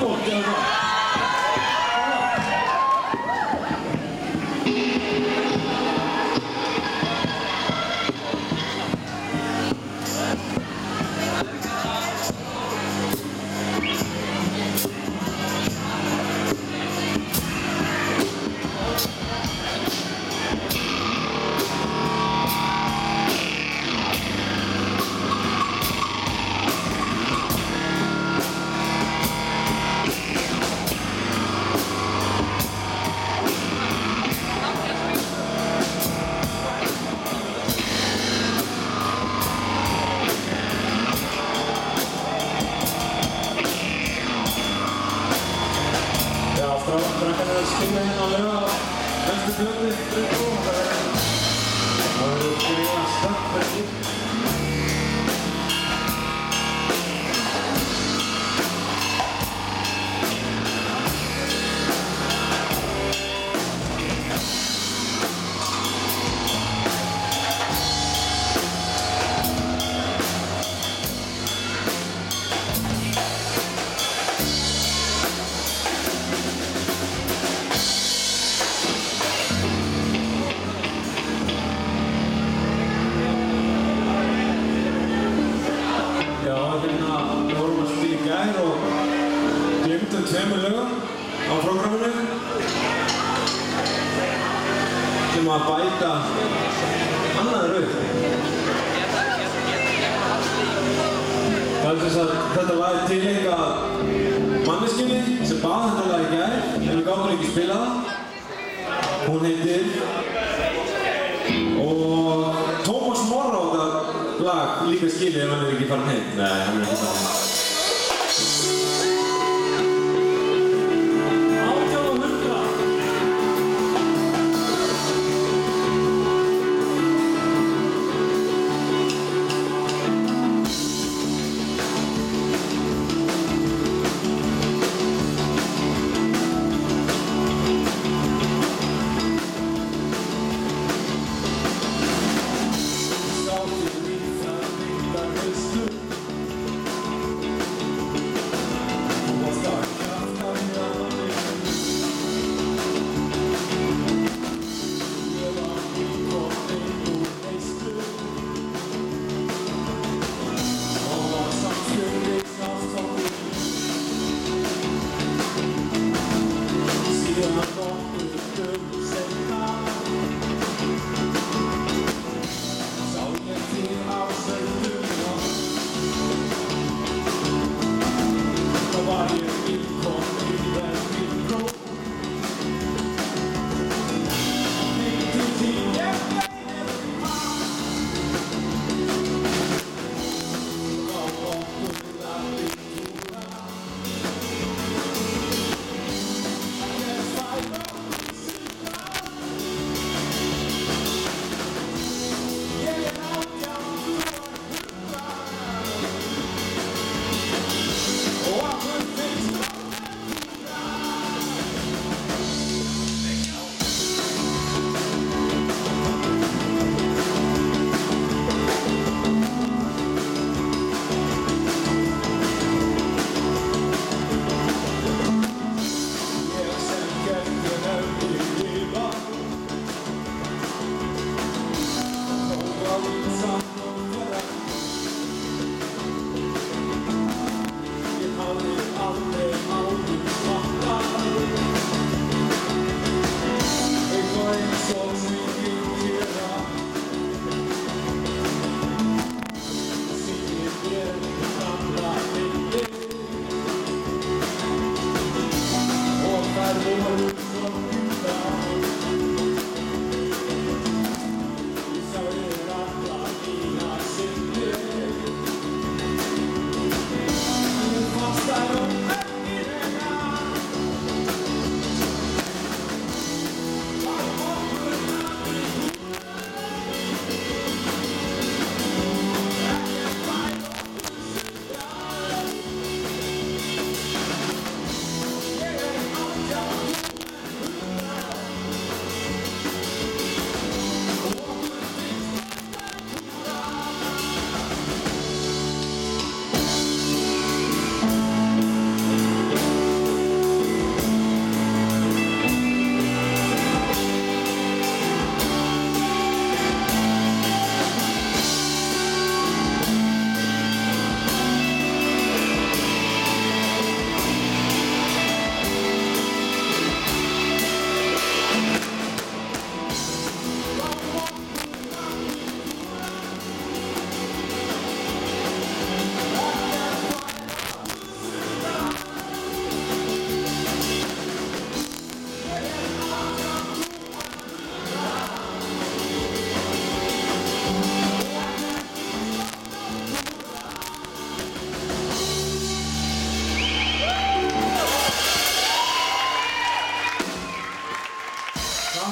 bort i alla fall. Strákarnir spila hérna á lög á næstu fljóti og það verður gríðan stökkverki. Við vorum að spila í gær og glemdum 2 lögum á prógramminu sem að bæta annað rauð. Það er þess að þetta lag er tileinkað manneskjunni sem bað þetta lag í gær en við gátum ekki spila það. Hún heitir og Tómas Morra á þetta lag líka skilið ef hann er ekki farin heim. Nei, hann er ekki farin heim. Nobody